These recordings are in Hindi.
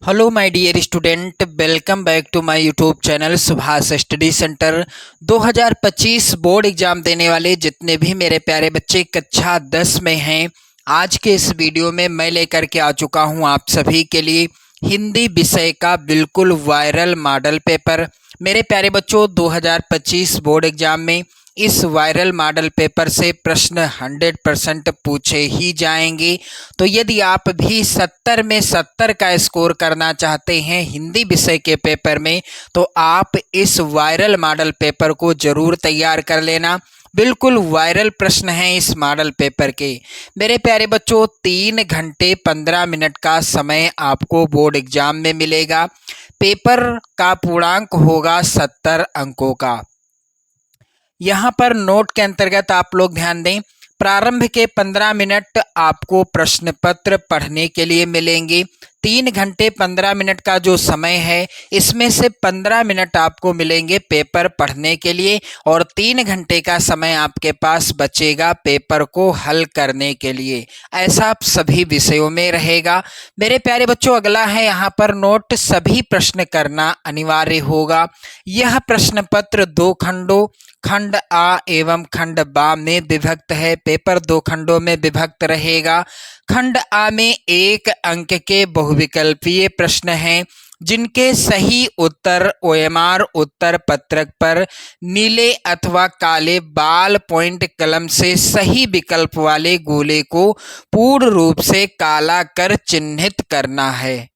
Hello my dear student, welcome back to my YouTube channel Subhash study centre. 2025 board exam देने वाले जितने भी मेरे प्यारे बच्चे कक्षा 10 में हैं, आज के इस वीडियो में मैं लेकर के आ चुका हूं आप सभी के लिए हिंदी विषय का बिल्कुल वायरल मॉडल पेपर। मेरे प्यारे बच्चों, 2025 बोर्ड एग्जाम में इस वायरल मॉडल पेपर से प्रश्न 100% पूछे ही जाएंगे। तो यदि आप भी 70 में 70 का स्कोर करना चाहते हैं हिंदी विषय के पेपर में, तो आप इस वायरल मॉडल पेपर को जरूर तैयार कर लेना। बिल्कुल वायरल प्रश्न हैं इस मॉडल पेपर के। मेरे प्यारे बच्चों, 3 घंटे 15 मिनट का समय आपको बोर्ड एग्जाम में मिलेगा। पेपर का पूर्णांक होगा 70 अंकों का। यहाँ पर नोट के अंतर्गत आप लोग ध्यान दें, प्रारंभ के 15 मिनट आपको प्रश्न पत्र पढ़ने के लिए मिलेंगे। 3 घंटे 15 मिनट का जो समय है, इसमें से 15 मिनट आपको मिलेंगे पेपर पढ़ने के लिए और 3 घंटे का समय आपके पास बचेगा पेपर को हल करने के लिए। ऐसा सभी विषयों में रहेगा। मेरे प्यारे बच्चों, अगला है यहाँ पर नोट, सभी प्रश्न करना अनिवार्य होगा। यह प्रश्न पत्र 2 खंडों खंड आ एवं खंड बा में विभक्त है। पेपर 2 खंडों में विभक्त रहेगा। खंड आ में 1 अंक के बहुविकल्पीय प्रश्न हैं, जिनके सही उत्तर ओएमआर उत्तर पत्रक पर नीले अथवा काले बाल पॉइंट कलम से सही विकल्प वाले गोले को पूर्ण रूप से काला कर चिन्हित करना है।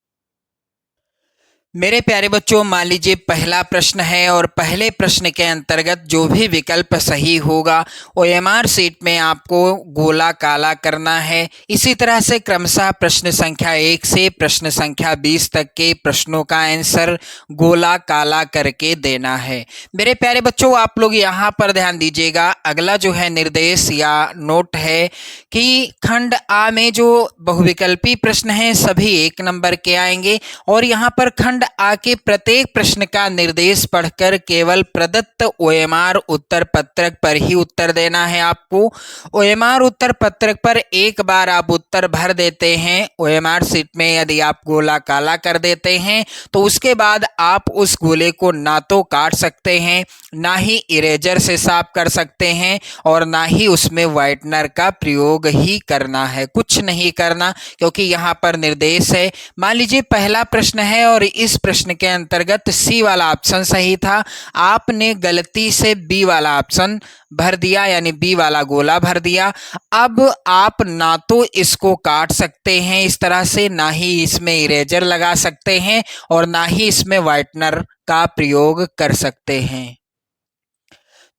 मेरे प्यारे बच्चों, मान लीजिए पहला प्रश्न है और पहले प्रश्न के अंतर्गत जो भी विकल्प सही होगा ओएमआर शीट में आपको गोला काला करना है। इसी तरह से क्रमशः प्रश्न संख्या 1 से प्रश्न संख्या 20 तक के प्रश्नों का आंसर गोला काला करके देना है। मेरे प्यारे बच्चों, आप लोग यहाँ पर ध्यान दीजिएगा। अगला जो है निर्देश या नोट है कि खंड आ में जो बहुविकल्पी प्रश्न हैं सभी 1 नंबर के आएंगे और यहाँ पर खंड आ के प्रत्येक प्रश्न का निर्देश पढ़कर केवल प्रदत्त ओएमआर उत्तर पत्रक पर ही उत्तर देना है आपको। ओएमआर उत्तर पत्रक पर एक बार आप उत्तर भर देते हैं ओएमआर शीट में, यदि आप गोला काला कर देते हैं तो उसके बाद आप उस गोले को ना तो काट सकते हैं, ना ही इरेजर से साफ कर सकते हैं और ना ही उसमें व्हाइटनर का प्रयोग ही करना है। कुछ नहीं करना, क्योंकि यहाँ पर निर्देश है। मान लीजिए पहला प्रश्न है और इस प्रश्न के अंतर्गत सी वाला ऑप्शन सही था, आपने गलती से बी वाला ऑप्शन भर दिया, यानी बी वाला गोला भर दिया। अब आप ना तो इसको काट सकते हैं इस तरह से, ना ही इसमें इरेजर लगा सकते हैं और ना ही इसमें व्हाइटनर का प्रयोग कर सकते हैं।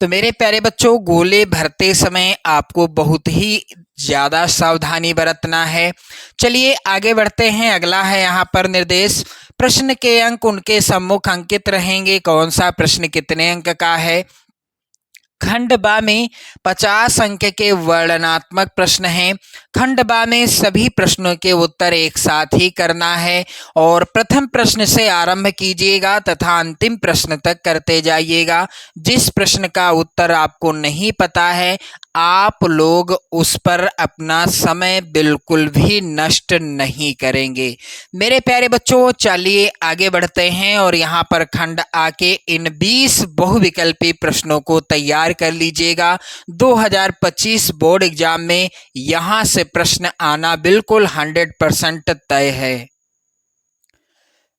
तो मेरे प्यारे बच्चों, गोले भरते समय आपको बहुत ही ज्यादा सावधानी बरतना है। चलिए आगे बढ़ते हैं। अगला है यहाँ पर निर्देश, प्रश्न के अंक उनके सम्मुख अंकित रहेंगे। कौन सा प्रश्न कितने अंक का है? खंड बा में 50 अंक के वर्णनात्मक प्रश्न हैं। खंड बा में सभी प्रश्नों के उत्तर एक साथ ही करना है और प्रथम प्रश्न से आरंभ कीजिएगा तथा अंतिम प्रश्न तक करते जाइएगा। जिस प्रश्न का उत्तर आपको नहीं पता है, आप लोग उस पर अपना समय बिल्कुल भी नष्ट नहीं करेंगे। मेरे प्यारे बच्चों, चलिए आगे बढ़ते हैं और यहाँ पर खंड आ के इन 20 बहुविकल्पी प्रश्नों को तैयार कर लीजिएगा। 2025 बोर्ड एग्जाम में यहाँ से प्रश्न आना बिल्कुल 100% तय है।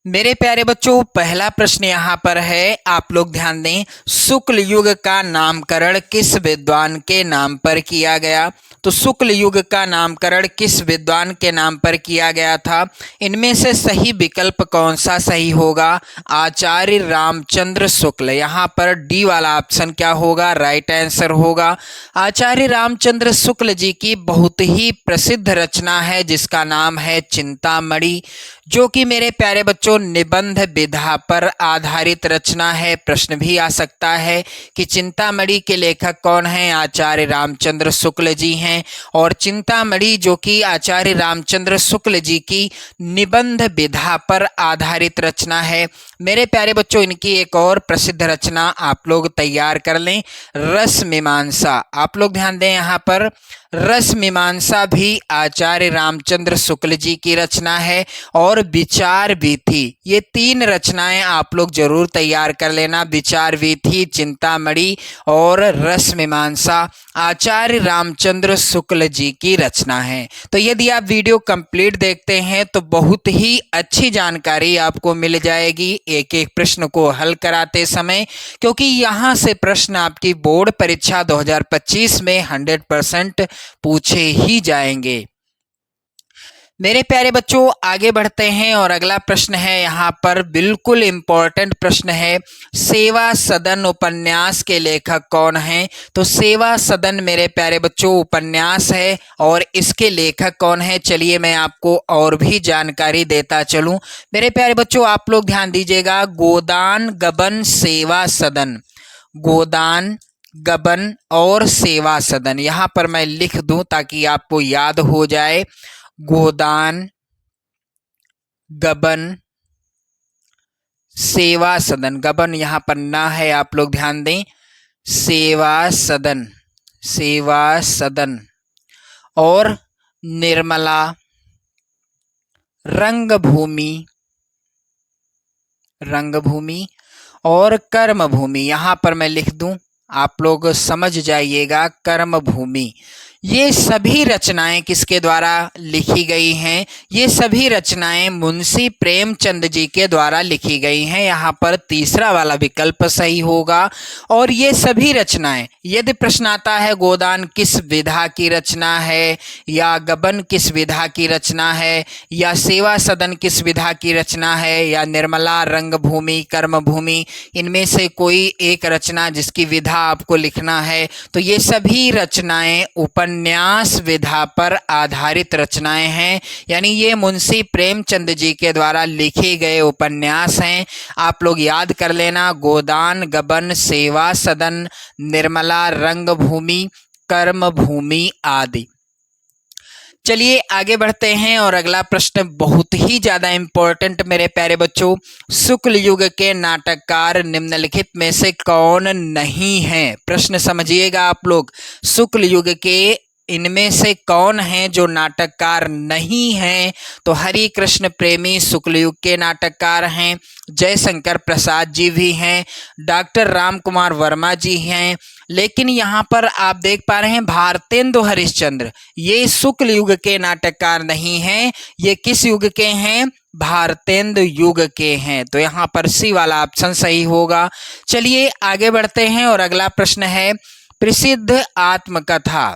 मेरे प्यारे बच्चों, पहला प्रश्न यहाँ पर है, आप लोग ध्यान दें, शुक्ल युग का नामकरण किस विद्वान के नाम पर किया गया? तो शुक्ल युग का नामकरण किस विद्वान के नाम पर किया गया था? इनमें से सही विकल्प कौन सा सही होगा? आचार्य रामचंद्र शुक्ल। यहाँ पर डी वाला ऑप्शन क्या होगा? राइट आंसर होगा। आचार्य रामचंद्र शुक्ल जी की बहुत ही प्रसिद्ध रचना है जिसका नाम है चिंतामणि, जो कि मेरे प्यारे बच्चों बच्चों निबंध विधा पर आधारित रचना है। प्रश्न भी आ सकता है कि चिंतामणि के लेखक कौन हैं? आचार्य रामचंद्र शुक्ल जी हैं। और चिंतामणि जो कि आचार्य रामचंद्र शुक्ल जी की निबंध विधा पर आधारित रचना है। मेरे प्यारे बच्चों, इनकी एक और प्रसिद्ध रचना आप लोग तैयार कर लें, रस मीमांसा। आप लोग ध्यान दें, यहाँ पर रस मीमांसा भी आचार्य रामचंद्र शुक्ल जी की रचना है। और विचार वीथी, ये 3 रचनाएं आप लोग जरूर तैयार कर लेना। विचार वीथी, चिंतामणि और रस मीमांसा आचार्य रामचंद्र शुक्ल जी की रचना है। तो यदि आप वीडियो कंप्लीट देखते हैं तो बहुत ही अच्छी जानकारी आपको मिल जाएगी एक एक प्रश्न को हल कराते समय, क्योंकि यहाँ से प्रश्न आपकी बोर्ड परीक्षा 2025 में 100% पूछे ही जाएंगे। मेरे प्यारे बच्चों, आगे बढ़ते हैं और अगला प्रश्न है यहाँ पर बिल्कुल इम्पोर्टेंट प्रश्न है, सेवा सदन उपन्यास के लेखक कौन हैं? तो सेवा सदन मेरे प्यारे बच्चों उपन्यास है और इसके लेखक कौन है? चलिए मैं आपको और भी जानकारी देता चलूं। मेरे प्यारे बच्चों, आप लोग ध्यान दीजिएगा, गोदान गबन सेवा सदन, गोदान गबन और सेवा सदन, यहाँ पर मैं लिख दूं ताकि आपको याद हो जाए। गोदान गबन सेवा सदन, गबन यहाँ पर ना है, आप लोग ध्यान दें, सेवा सदन, सेवा सदन और निर्मला रंगभूमि, रंगभूमि और कर्मभूमि, यहाँ पर मैं लिख दूं, आप लोग समझ जाइएगा, कर्मभूमि। ये सभी रचनाएं किसके द्वारा लिखी गई हैं? ये सभी रचनाएं मुंशी प्रेमचंद जी के द्वारा लिखी गई हैं। यहाँ पर तीसरा वाला विकल्प सही होगा। और ये सभी रचनाएं, यदि प्रश्न आता है गोदान किस विधा की रचना है, या गबन किस विधा की रचना है, या सेवा सदन किस विधा की रचना है, या निर्मला रंगभूमि कर्मभूमि, इनमें से कोई एक रचना जिसकी विधा आपको लिखना है, तो ये सभी रचनाएं उपन्यास विधा पर आधारित रचनाएं हैं। यानी ये मुंशी प्रेमचंद जी के द्वारा लिखे गए उपन्यास हैं। आप लोग याद कर लेना, गोदान गबन सेवा सदन निर्मला रंगभूमि कर्मभूमि आदि। चलिए आगे बढ़ते हैं और अगला प्रश्न बहुत ही ज्यादा इंपॉर्टेंट मेरे प्यारे बच्चों, शुक्ल युग के नाटककार निम्नलिखित में से कौन नहीं है? प्रश्न समझिएगा आप लोग, शुक्ल युग के इनमें से कौन हैं जो नाटककार नहीं हैं? तो हरि कृष्ण प्रेमी शुक्ल युग के नाटककार हैं, जयशंकर प्रसाद जी भी हैं, डॉक्टर राम कुमार वर्मा जी हैं। लेकिन यहाँ पर आप देख पा रहे हैं भारतेंदु हरिश्चंद्र, ये शुक्ल युग के नाटककार नहीं हैं। ये किस युग के हैं? भारतेंदु युग के हैं। तो यहाँ पर सी वाला ऑप्शन सही होगा। चलिए आगे बढ़ते हैं और अगला प्रश्न है, प्रसिद्ध आत्मकथा,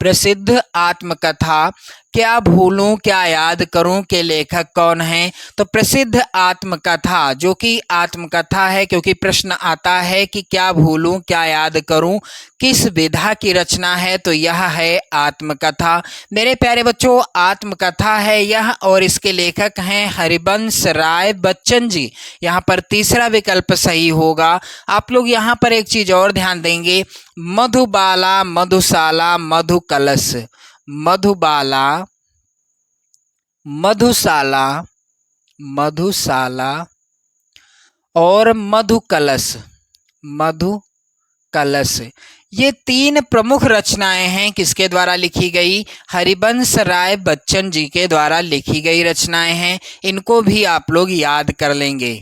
प्रसिद्ध आत्मकथा क्या भूलूं क्या याद करूं के लेखक कौन हैं? तो प्रसिद्ध आत्मकथा जो कि आत्मकथा है, क्योंकि प्रश्न आता है कि क्या भूलूं क्या याद करूं किस विधा की रचना है, तो यह है आत्मकथा। मेरे प्यारे बच्चों, आत्मकथा है यह और इसके लेखक हैं हरिवंश राय बच्चन जी। यहाँ पर तीसरा विकल्प सही होगा। आप लोग यहाँ पर एक चीज और ध्यान देंगे, मधुबाला मधुशाला मधुकलश, मधुबाला मधुशाला मधुशाला और मधुकलश, मधुकलश, ये 3 प्रमुख रचनाएं हैं किसके द्वारा लिखी गई? हरिवंश राय बच्चन जी के द्वारा लिखी गई रचनाएं हैं। इनको भी आप लोग याद कर लेंगे।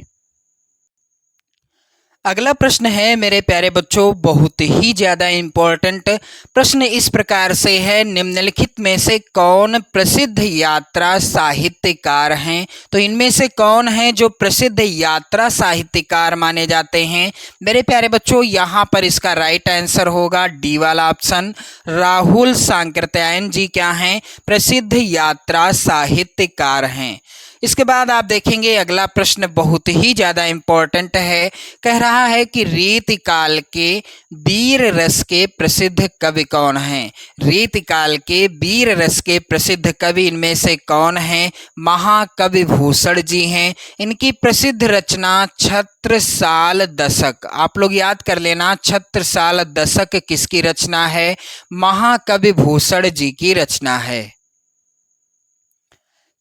अगला प्रश्न है मेरे प्यारे बच्चों बहुत ही ज्यादा इंपॉर्टेंट प्रश्न इस प्रकार से है, निम्नलिखित में से कौन प्रसिद्ध यात्रा साहित्यकार हैं? तो इनमें से कौन है जो प्रसिद्ध यात्रा साहित्यकार माने जाते हैं? मेरे प्यारे बच्चों, यहाँ पर इसका राइट आंसर होगा डी वाला ऑप्शन, राहुल सांकृत्यायन जी क्या हैं? प्रसिद्ध यात्रा साहित्यकार हैं। इसके बाद आप देखेंगे अगला प्रश्न बहुत ही ज्यादा इंपॉर्टेंट है। कह रहा है कि रीतिकाल के वीर रस के प्रसिद्ध कवि कौन हैं? रीतिकाल के वीर रस के प्रसिद्ध कवि इनमें से कौन हैं? महाकवि भूषण जी हैं। इनकी प्रसिद्ध रचना छत्रसाल दशक, आप लोग याद कर लेना, छत्रसाल दशक किसकी रचना है? महाकवि भूषण जी की रचना है।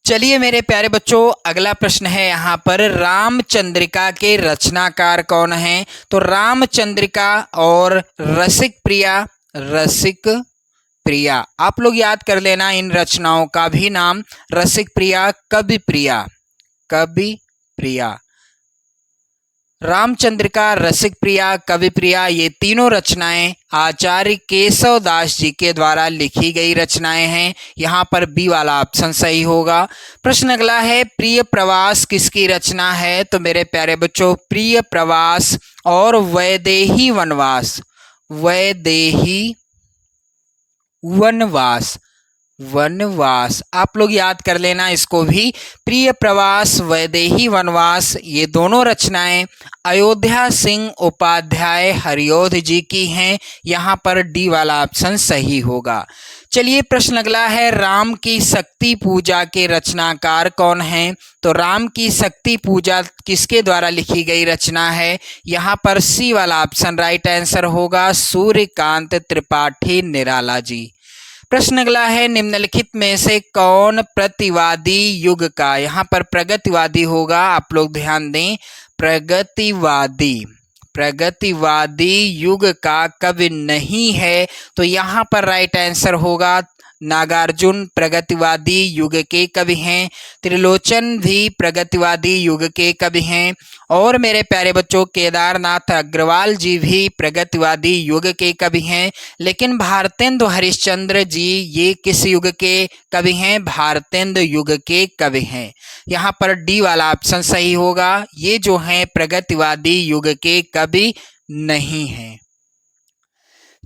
चलिए मेरे प्यारे बच्चों, अगला प्रश्न है यहाँ पर, रामचंद्रिका के रचनाकार कौन हैं? तो रामचंद्रिका और रसिक प्रिया, आप लोग याद कर लेना इन रचनाओं का भी नाम, रसिक प्रिया, कवि प्रिया। रामचंद्रिका, रसिक प्रिया, कवि प्रिया, ये तीनों रचनाएं आचार्य केशव दास जी के द्वारा लिखी गई रचनाएं हैं। यहाँ पर बी वाला ऑप्शन सही होगा। प्रश्न अगला है, प्रिय प्रवास किसकी रचना है? तो मेरे प्यारे बच्चों, प्रिय प्रवास और वैदेही वनवास, आप लोग याद कर लेना इसको भी। प्रिय प्रवास, वैदेही वनवास, ये दोनों रचनाएं अयोध्या सिंह उपाध्याय हरिऔध जी की हैं। यहाँ पर डी वाला ऑप्शन सही होगा। चलिए प्रश्न अगला है, राम की शक्ति पूजा के रचनाकार कौन हैं? तो राम की शक्ति पूजा किसके द्वारा लिखी गई रचना है? यहाँ पर सी वाला ऑप्शन राइट आंसर होगा, सूर्यकांत त्रिपाठी निराला जी। प्रश्न अगला है, निम्नलिखित में से कौन प्रतिवादी युग का, यहाँ पर प्रगतिवादी होगा, आप लोग ध्यान दें, प्रगतिवादी युग का कवि नहीं है? तो यहाँ पर राइट आंसर होगा नागार्जुन प्रगतिवादी युग के कवि हैं। त्रिलोचन भी प्रगतिवादी युग के कवि हैं। और मेरे प्यारे बच्चों, केदारनाथ अग्रवाल जी भी प्रगतिवादी युग के कवि हैं। लेकिन भारतेंदु हरिश्चंद्र जी ये किस युग के कवि हैं? भारतेंदु युग के कवि हैं। यहाँ पर डी वाला ऑप्शन सही होगा, ये जो हैं प्रगतिवादी युग के कवि नहीं हैं।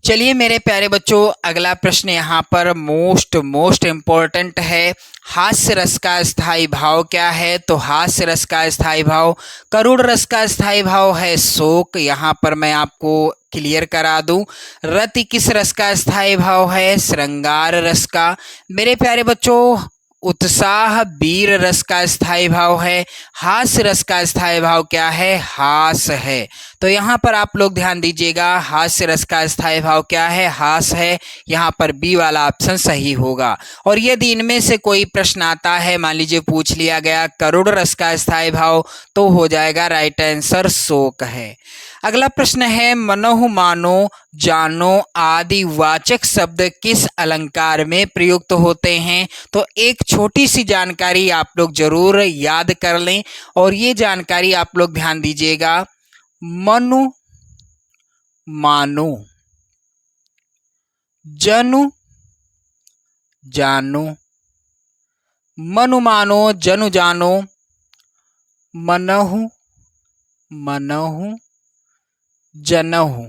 चलिए मेरे प्यारे बच्चों, अगला प्रश्न यहाँ पर मोस्ट इम्पोर्टेंट है। हास्य रस का स्थायी भाव क्या है? तो हास्य रस का स्थायी भाव, करुण रस का स्थायी भाव है शोक, यहाँ पर मैं आपको क्लियर करा दूं। रति किस रस का स्थायी भाव है? श्रृंगार रस का। मेरे प्यारे बच्चों, उत्साह वीर रस का स्थायी भाव है। हास्य रस का स्थायी भाव क्या है? हास है। तो यहाँ पर आप लोग ध्यान दीजिएगा, हास्य रस का स्थायी भाव क्या है? हास है। यहाँ पर बी वाला ऑप्शन सही होगा। और यदि इनमें से कोई प्रश्न आता है, मान लीजिए पूछ लिया गया करुण रस का स्थायी भाव, तो हो जाएगा राइट आंसर शोक है। अगला प्रश्न है, मनहु मानो जानो आदि वाचक शब्द किस अलंकार में प्रयुक्त होते हैं? तो एक छोटी सी जानकारी आप लोग जरूर याद कर लें, और ये जानकारी आप लोग ध्यान दीजिएगा। मनु मानो, जनु जानो, मनु मानो जनु जानो, मनहु जनहु,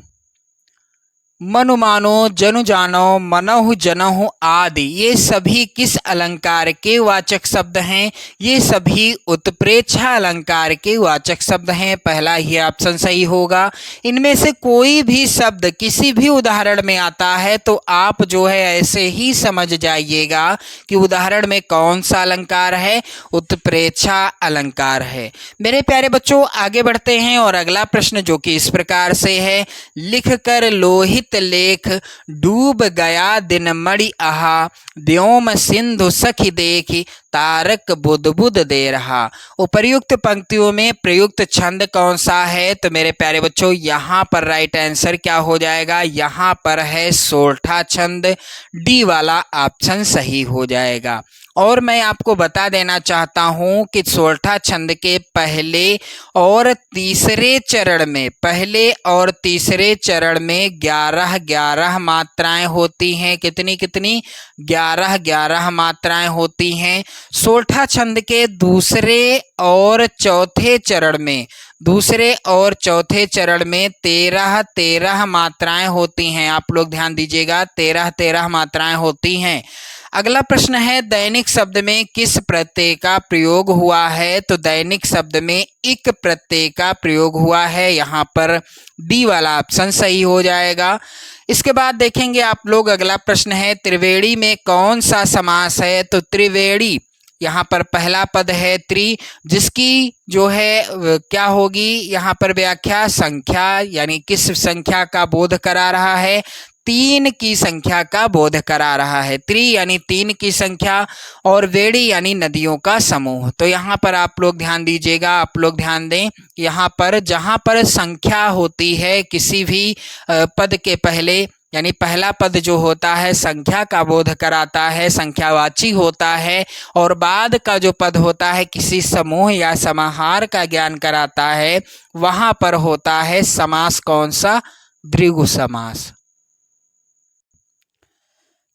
मनु मानो जनु जानो, मनहु जनहु आदि, ये सभी किस अलंकार के वाचक शब्द हैं? ये सभी उत्प्रेक्षा अलंकार के वाचक शब्द हैं। पहला ही ऑप्शन सही होगा। इनमें से कोई भी शब्द किसी भी उदाहरण में आता है तो आप जो है ऐसे ही समझ जाइएगा कि उदाहरण में कौन सा अलंकार है, उत्प्रेक्षा अलंकार है। मेरे प्यारे बच्चों, आगे बढ़ते हैं और अगला प्रश्न जो कि इस प्रकार से है, लिख कर लोहित लेख डूब गया दिन मणि आहा, व्योम सिंधु सखी देखी, तारक बुध बुध दे रहा। उपर्युक्त पंक्तियों में प्रयुक्त छंद कौन सा है? तो मेरे प्यारे बच्चों, यहाँ पर राइट आंसर क्या हो जाएगा? यहाँ पर है सोरठा छंद, डी वाला ऑप्शन सही हो जाएगा। और मैं आपको बता देना चाहता हूँ कि सोरठा छंद के पहले और तीसरे चरण में 11 मात्राएं होती हैं। कितनी 11 मात्राएं होती हैं। सोरठा छंद के दूसरे और चौथे चरण में 13 मात्राएं होती हैं। आप लोग ध्यान दीजिएगा, 13 मात्राएं होती हैं। अगला प्रश्न है दैनिक शब्द में किस प्रत्यय का प्रयोग हुआ है? तो दैनिक शब्द में इक प्रत्यय का प्रयोग हुआ है, यहाँ पर बी वाला ऑप्शन सही हो जाएगा। इसके बाद देखेंगे आप लोग, अगला प्रश्न है त्रिवेणी में कौन सा समास है? तो त्रिवेणी, यहाँ पर पहला पद है त्रि, जिसकी जो है क्या होगी यहाँ पर व्याख्या? संख्या, यानी किस संख्या का बोध करा रहा है? 3 की संख्या का बोध करा रहा है। त्रि यानी 3 की संख्या और वेड़ी यानी नदियों का समूह। तो यहाँ पर आप लोग ध्यान दीजिएगा, आप लोग ध्यान दें, यहाँ पर जहाँ पर संख्या होती है किसी भी पद के पहले, यानी पहला पद जो होता है संख्या का बोध कराता है, संख्यावाची होता है, और बाद का जो पद होता है किसी समूह या समाहार का ज्ञान कराता है, वहां पर होता है समास कौन सा? द्विगु समास।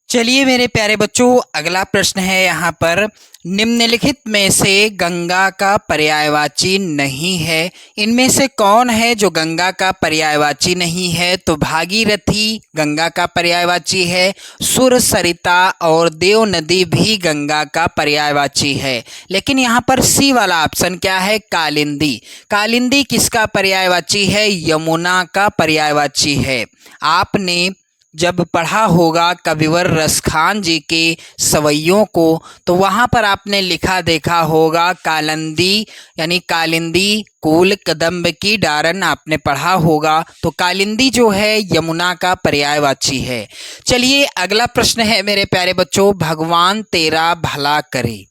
चलिए मेरे प्यारे बच्चों, अगला प्रश्न है यहाँ पर, निम्नलिखित में से गंगा का पर्यायवाची नहीं है, इनमें से कौन है जो गंगा का पर्यायवाची नहीं है? तो भागीरथी गंगा का पर्यायवाची है, सुर, सरिता और देव नदी भी गंगा का पर्यायवाची है। लेकिन यहाँ पर सी वाला ऑप्शन क्या है? कालिंदी। कालिंदी किसका पर्यायवाची है? यमुना का पर्यायवाची है। आपने जब पढ़ा होगा कविवर रसखान जी के सवैयों को, तो वहाँ पर आपने लिखा देखा होगा कालिंदी, यानी कालिंदी कूल कदम्ब की डारन आपने पढ़ा होगा। तो कालिंदी जो है यमुना का पर्यायवाची है। चलिए अगला प्रश्न है मेरे प्यारे बच्चों, भगवान तेरा भला करे।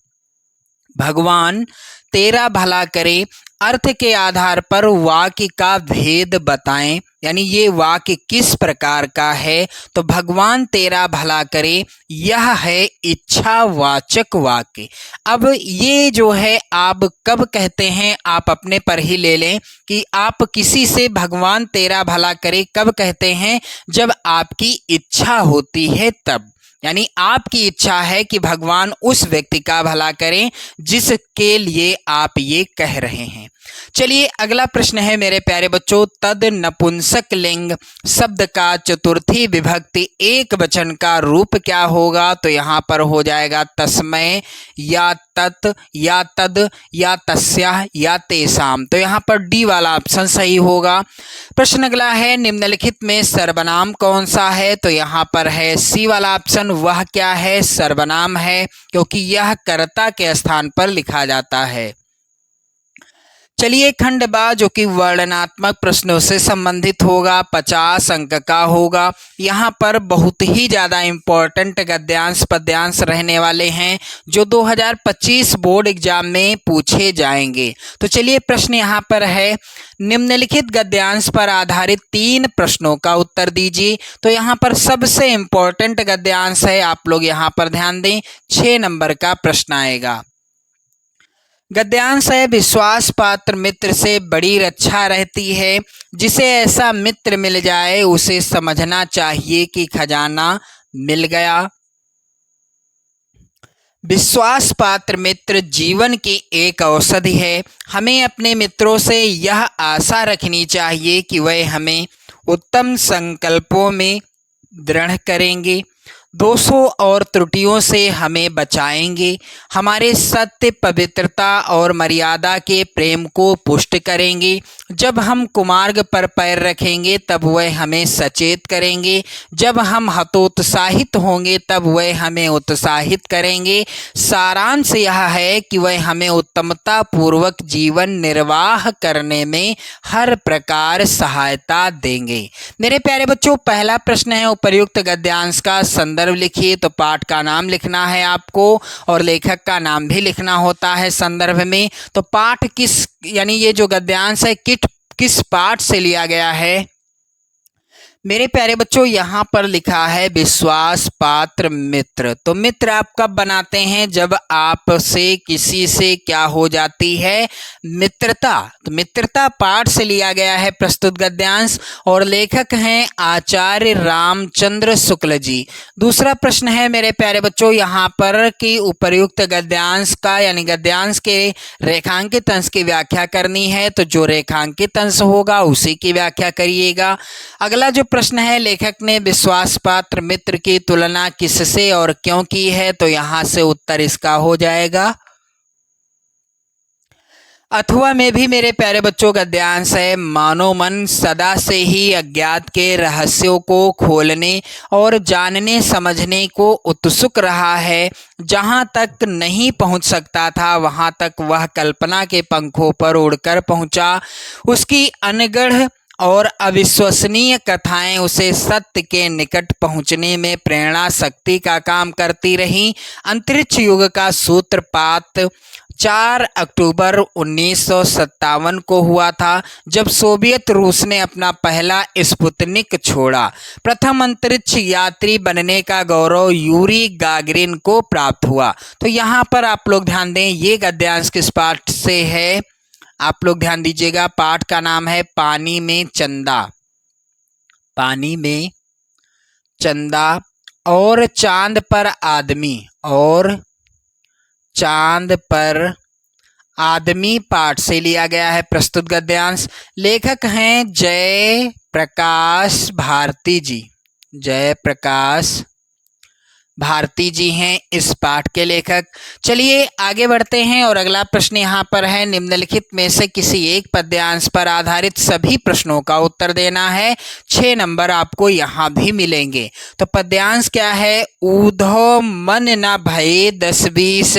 भगवान तेरा भला करे अर्थ के आधार पर वाक्य का भेद बताएं, यानी ये वाक्य किस प्रकार का है? तो भगवान तेरा भला करे यह है इच्छावाचक वाक्य। अब ये जो है आप कब कहते हैं? आप अपने पर ही ले लें कि आप किसी से भगवान तेरा भला करे कब कहते हैं? जब आपकी इच्छा होती है तब, यानी आपकी इच्छा है कि भगवान उस व्यक्ति का भला करें जिसके लिए आप ये कह रहे हैं। चलिए अगला प्रश्न है मेरे प्यारे बच्चों, तद नपुंसक लिंग शब्द का चतुर्थी विभक्ति एक वचन का रूप क्या होगा? तो यहाँ पर हो जाएगा तस्मय या तत् या तद या तस्या या तेसाम। तो यहाँ पर डी वाला ऑप्शन सही होगा। प्रश्न अगला है, निम्नलिखित में सर्वनाम कौन सा है? तो यहाँ पर है सी वाला ऑप्शन। वह क्या है? सर्वनाम है, क्योंकि यह कर्ता के स्थान पर लिखा जाता है। चलिए खंड बा जो कि वर्णनात्मक प्रश्नों से संबंधित होगा, 50 अंक का होगा। यहाँ पर बहुत ही ज़्यादा इम्पोर्टेंट गद्यांश पद्यांश रहने वाले हैं जो 2025 बोर्ड एग्जाम में पूछे जाएंगे। तो चलिए प्रश्न यहाँ पर है, निम्नलिखित गद्यांश पर आधारित 3 प्रश्नों का उत्तर दीजिए। तो यहाँ पर सबसे इम्पोर्टेंट गद्यांश है, आप लोग यहाँ पर ध्यान दें, 6 नंबर का प्रश्न आएगा। गद्यांश है, विश्वास पात्र मित्र से बड़ी रक्षा रहती है, जिसे ऐसा मित्र मिल जाए उसे समझना चाहिए कि खजाना मिल गया। विश्वास पात्र मित्र जीवन की एक औषधि है। हमें अपने मित्रों से यह आशा रखनी चाहिए कि वह हमें उत्तम संकल्पों में दृढ़ करेंगे, दोषों और त्रुटियों से हमें बचाएंगे, हमारे सत्य, पवित्रता और मर्यादा के प्रेम को पुष्ट करेंगे। जब हम कुमार्ग पर पैर रखेंगे तब वह हमें सचेत करेंगे, जब हम हतोत्साहित होंगे तब वह हमें उत्साहित करेंगे। सारांश यह है कि वह हमें उत्तमता पूर्वक जीवन निर्वाह करने में हर प्रकार सहायता देंगे। मेरे प्यारे बच्चों, पहला प्रश्न है उपर्युक्त गद्यांश का संदर्भ लिखिए। तो पाठ का नाम लिखना है आपको और लेखक का नाम भी लिखना होता है संदर्भ में। तो पाठ किस, यानी ये जो गद्यांश है किस पाठ से लिया गया है? मेरे प्यारे बच्चों, यहाँ पर लिखा है विश्वास पात्र मित्र। तो मित्र आप कब बनाते हैं? जब आपसे किसी से क्या हो जाती है? मित्रता। तो मित्रता पाठ से लिया गया है प्रस्तुत गद्यांश और लेखक हैं आचार्य रामचंद्र शुक्ल जी। दूसरा प्रश्न है मेरे प्यारे बच्चों यहाँ पर कि उपर्युक्त गद्यांश का, यानी गद्यांश के रेखांकित अंश की व्याख्या करनी है। तो जो रेखांकित अंश होगा उसी की व्याख्या करिएगा। अगला जो प्रश्न है, लेखक ने विश्वास पात्र मित्र की तुलना किससे और क्यों की है? तो यहाँ से उत्तर इसका हो जाएगा अथवा में भी मेरे प्यारे बच्चों गद्यांश है। मानो मन सदा से ही अज्ञात के रहस्यों को खोलने और जानने समझने को उत्सुक रहा है। जहाँ तक नहीं पहुँच सकता था वहाँ तक वह कल्पना के पंखों पर उड़कर पहुँचा। उसकी अनगढ़ और अविश्वसनीय कथाएं उसे सत्य के निकट पहुंचने में प्रेरणा शक्ति का काम करती रहीं। अंतरिक्ष युग का सूत्रपात 4 अक्टूबर 1957 को हुआ था, जब सोवियत रूस ने अपना पहला स्पुतनिक छोड़ा। प्रथम अंतरिक्ष यात्री बनने का गौरव यूरी गागरिन को प्राप्त हुआ। तो यहाँ पर आप लोग ध्यान दें, ये गद्यांश किस पाठ से है? आप लोग ध्यान दीजिएगा, पाठ का नाम है पानी में चंदा। पानी में चंदा और चांद पर आदमी, और चांद पर आदमी पाठ से लिया गया है प्रस्तुत गद्यांश। लेखक हैं जय प्रकाश भारती जी। जय प्रकाश भारती जी हैं इस पाठ के लेखक। चलिए आगे बढ़ते हैं और अगला प्रश्न यहाँ पर है, निम्नलिखित में से किसी एक पद्यांश पर आधारित सभी प्रश्नों का उत्तर देना है। 6 नंबर आपको यहाँ भी मिलेंगे। तो पद्यांश क्या है? ऊधो मन न भये 10-20,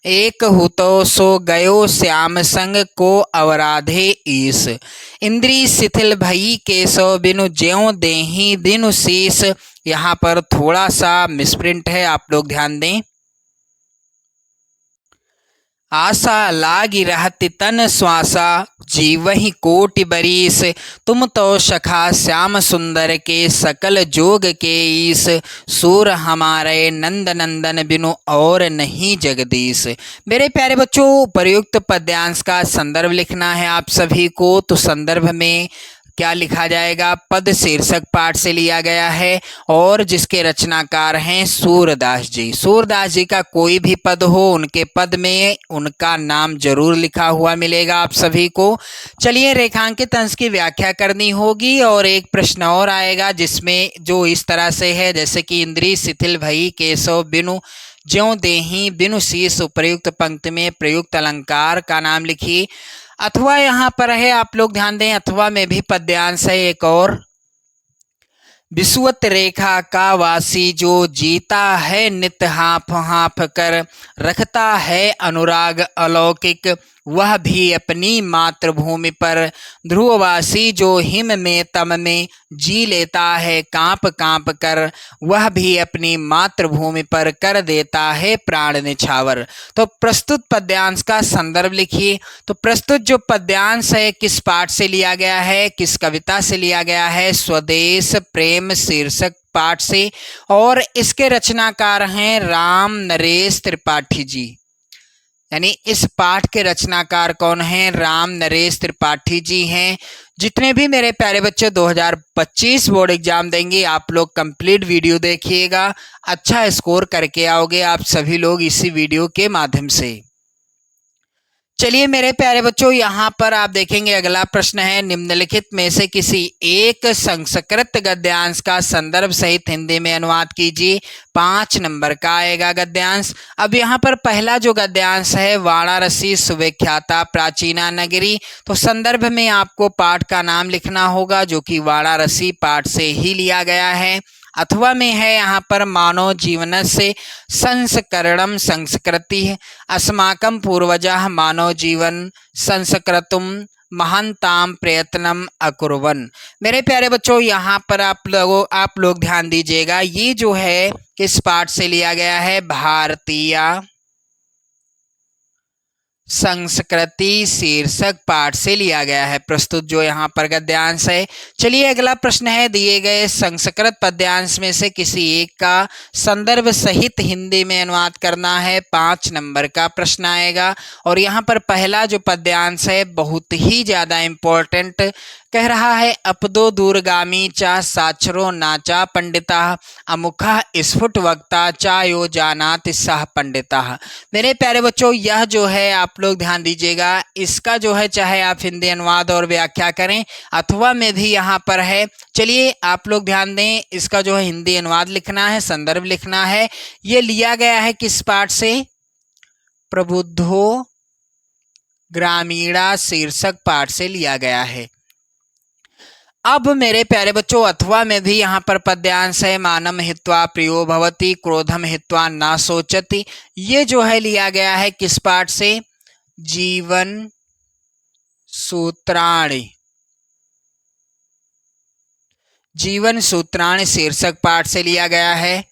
एक हुतो सो गयो श्याम संग को अवराधे ईस। इंद्री शिथिल भई केशव बिनु ज्यों देहि दिनु शीस। यहाँ पर थोड़ा सा मिसप्रिंट है, आप लोग ध्यान दें। आशा लागी रहति तन श्वासा, जीवहि कोटि बरीस। तुम तो सखा श्याम सुंदर के सकल जोग के ईस। सूर हमारे नंद नंदन बिनु और नहीं जगदीश। मेरे प्यारे बच्चों, उपयुक्त पद्यांश का संदर्भ लिखना है आप सभी को। तो संदर्भ में क्या लिखा जाएगा? पद शीर्षक पाठ से लिया गया है और जिसके रचनाकार हैं सूरदास जी। सूरदास जी का कोई भी पद हो, उनके पद में उनका नाम जरूर लिखा हुआ मिलेगा आप सभी को। चलिए रेखांकित अंश की व्याख्या करनी होगी और एक प्रश्न और आएगा जिसमें जो इस तरह से है, जैसे कि इंद्री शिथिल भई केशव बिनु ज्यों देहि बिनु शीस। उपर्युक्त पंक्ति में प्रयुक्त अलंकार का नाम लिखिए। अथवा यहाँ पर है, आप लोग ध्यान दें, अथवा में भी पद्यांश है एक और। विषुवत रेखा का वासी जो जीता है नित हाँफ हाँफ कर, रखता है अनुराग अलौकिक वह भी अपनी मातृभूमि पर। ध्रुववासी जो हिम में तम में जी लेता है कांप कांप कर, वह भी अपनी मातृभूमि पर कर देता है प्राण निछावर। तो प्रस्तुत पद्यांश का संदर्भ लिखिए। तो प्रस्तुत जो पद्यांश है किस पाठ से लिया गया है, किस कविता से लिया गया है? स्वदेश प्रेम शीर्षक पाठ से, और इसके रचनाकार हैं राम नरेश त्रिपाठी जी। यानी इस पाठ के रचनाकार कौन हैं? राम नरेश त्रिपाठी जी हैं। जितने भी मेरे प्यारे बच्चे 2025 बोर्ड एग्जाम देंगे, आप लोग कंप्लीट वीडियो देखिएगा, अच्छा स्कोर करके आओगे आप सभी लोग इसी वीडियो के माध्यम से। चलिए मेरे प्यारे बच्चों, यहाँ पर आप देखेंगे अगला प्रश्न है, निम्नलिखित में से किसी एक संस्कृत गद्यांश का संदर्भ सहित हिंदी में अनुवाद कीजिए। 5 नंबर का आएगा गद्यांश। अब यहाँ पर पहला जो गद्यांश है, वाराणसी सुविख्याता प्राचीना नगरी। तो संदर्भ में आपको पाठ का नाम लिखना होगा जो कि वाराणसी पाठ से ही लिया गया है। अथवा में है यहाँ पर मानव जीवन से संस्करणम संस्कृति अस्माकं पूर्वजः मानव जीवन संस्कृतुम महानताम प्रयत्नम अकुर्वन। मेरे प्यारे बच्चों, यहाँ पर आप लोग ध्यान दीजिएगा, ये जो है किस पाठ से लिया गया है? भारतीय संस्कृति शीर्षक पाठ से लिया गया है प्रस्तुत जो यहाँ पर गद्यांश है। चलिए अगला प्रश्न है, दिए गए संस्कृत पद्यांश में से किसी एक का संदर्भ सहित हिंदी में अनुवाद करना है। 5 नंबर का प्रश्न आएगा और यहाँ पर पहला जो पद्यांश है बहुत ही ज्यादा इम्पोर्टेंट कह रहा है, अपदो दूरगामी चा साक्षरो नाचा पंडिता अमुखा स्फुट वक्ता चा यो जानात सह पंडिता। मेरे प्यारे बच्चों, यह जो है आप लोग ध्यान दीजिएगा, इसका जो है चाहे आप हिंदी अनुवाद और व्याख्या करें अथवा में भी यहाँ पर है। चलिए आप लोग ध्यान दें, इसका जो है हिंदी अनुवाद लिखना है, संदर्भ लिखना है। ये लिया गया है किस पाठ से? प्रबुद्धो ग्रामीणा शीर्षक पाठ से लिया गया है। अब मेरे प्यारे बच्चों अथवा में भी यहाँ पर पद्यांश है, मानम हित्वा प्रियो भवति क्रोधम हित्वा ना सोचति। ये जो है लिया गया है किस पाठ से? जीवन सूत्राणि, जीवन सूत्राणि शीर्षक पाठ से लिया गया है।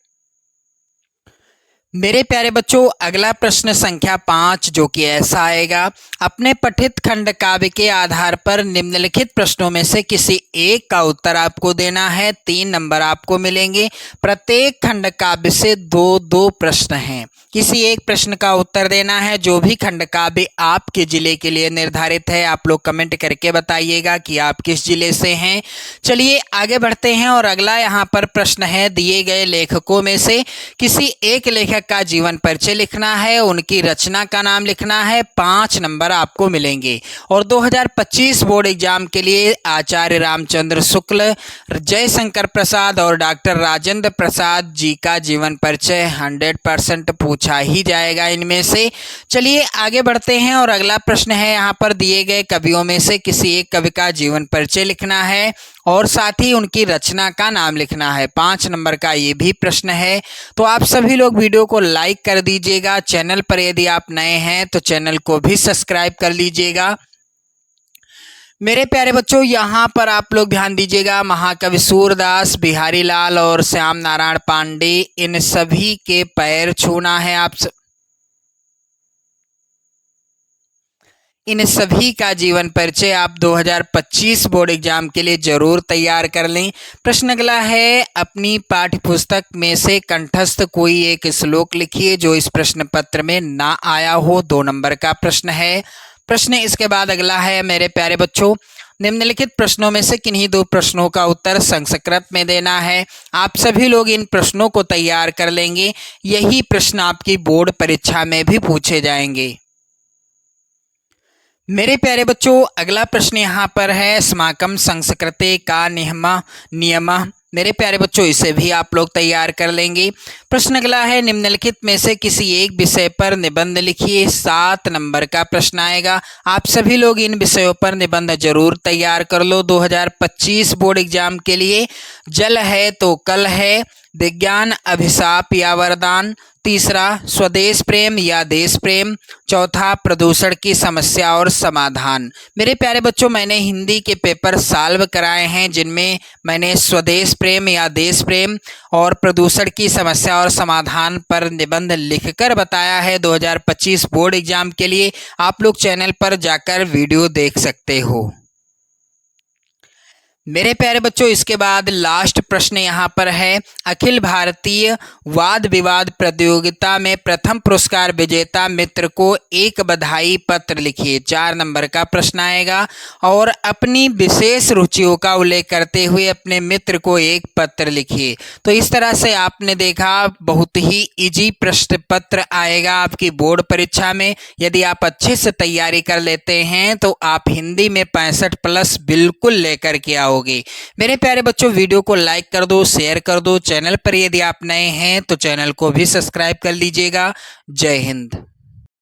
मेरे प्यारे बच्चों अगला प्रश्न संख्या 5 जो कि ऐसा आएगा, अपने पठित खंड काव्य के आधार पर निम्नलिखित प्रश्नों में से किसी एक का उत्तर आपको देना है। 3 नंबर आपको मिलेंगे। प्रत्येक खंड काव्य से 2-2 प्रश्न हैं। किसी एक प्रश्न का उत्तर देना है। जो भी खंड काव्य आपके जिले के लिए निर्धारित है आप लोग कमेंट करके बताइएगा कि आप किस जिले से हैं। चलिए आगे बढ़ते हैं और अगला यहाँ पर प्रश्न है, दिए गए लेखकों में से किसी एक लेखक का जीवन परिचय लिखना है, उनकी रचना का नाम लिखना है। 5 नंबर आपको मिलेंगे। और 2025 बोर्ड एग्जाम के लिए आचार्य रामचंद्र शुक्ल, जयशंकर प्रसाद और डॉक्टर राजेंद्र प्रसाद जी का जीवन परिचय 100% पूछा ही जाएगा इनमें से। चलिए आगे बढ़ते हैं और अगला प्रश्न है, यहाँ पर दिए गए कवियों में से किसी एक कवि का जीवन परिचय लिखना है और साथ ही उनकी रचना का नाम लिखना है। 5 नंबर का ये भी प्रश्न है। तो आप सभी लोग वीडियो को लाइक कर दीजिएगा। चैनल पर यदि आप नए हैं तो चैनल को भी सब्सक्राइब कर लीजिएगा। मेरे प्यारे बच्चों यहाँ पर आप लोग ध्यान दीजिएगा, महाकवि सूरदास, बिहारी लाल और श्याम नारायण पांडे, इन सभी के पैर छूना है। इन सभी का जीवन परिचय आप 2025 बोर्ड एग्जाम के लिए जरूर तैयार कर लें। प्रश्न अगला है, अपनी पाठ्य पुस्तक में से कंठस्थ कोई एक श्लोक लिखिए जो इस प्रश्न पत्र में ना आया हो। 2 नंबर का प्रश्न है। प्रश्न इसके बाद अगला है, मेरे प्यारे बच्चों निम्नलिखित प्रश्नों में से किन्हीं 2 प्रश्नों का उत्तर संस्कृत में देना है। आप सभी लोग इन प्रश्नों को तैयार कर लेंगे। यही प्रश्न आपकी बोर्ड परीक्षा में भी पूछे जाएंगे। मेरे प्यारे बच्चों अगला प्रश्न यहाँ पर है, अस्माकं संस्कृते का नियमः। मेरे प्यारे बच्चों इसे भी आप लोग तैयार कर लेंगे। प्रश्न अगला है, निम्नलिखित में से किसी एक विषय पर निबंध लिखिए। 7 नंबर का प्रश्न आएगा। आप सभी लोग इन विषयों पर निबंध जरूर तैयार कर लो 2025 बोर्ड एग्जाम के लिए। जल है तो कल है, विज्ञान अभिशाप या वरदान, तीसरा स्वदेश प्रेम या देश प्रेम, चौथा प्रदूषण की समस्या और समाधान। मेरे प्यारे बच्चों मैंने हिंदी के पेपर सॉल्व कराए हैं जिनमें मैंने स्वदेश प्रेम या देश प्रेम और प्रदूषण की समस्या और समाधान पर निबंध लिखकर बताया है 2025 बोर्ड एग्जाम के लिए। आप लोग चैनल पर जाकर वीडियो देख सकते हो। मेरे प्यारे बच्चों इसके बाद लास्ट प्रश्न यहाँ पर है, अखिल भारतीय वाद विवाद प्रतियोगिता में प्रथम पुरस्कार विजेता मित्र को एक बधाई पत्र लिखिए। 4 नंबर का प्रश्न आएगा और अपनी विशेष रुचियों का उल्लेख करते हुए अपने मित्र को एक पत्र लिखिए। तो इस तरह से आपने देखा बहुत ही इजी प्रश्न पत्र आएगा आपकी बोर्ड परीक्षा में। यदि आप अच्छे से तैयारी कर लेते हैं तो आप हिंदी में 65+ बिल्कुल लेकर के आओगे। मेरे प्यारे बच्चों वीडियो को लाइक कर दो, शेयर कर दो। चैनल पर यदि आप नए हैं तो चैनल को भी सब्सक्राइब कर लीजिएगा। जय हिंद।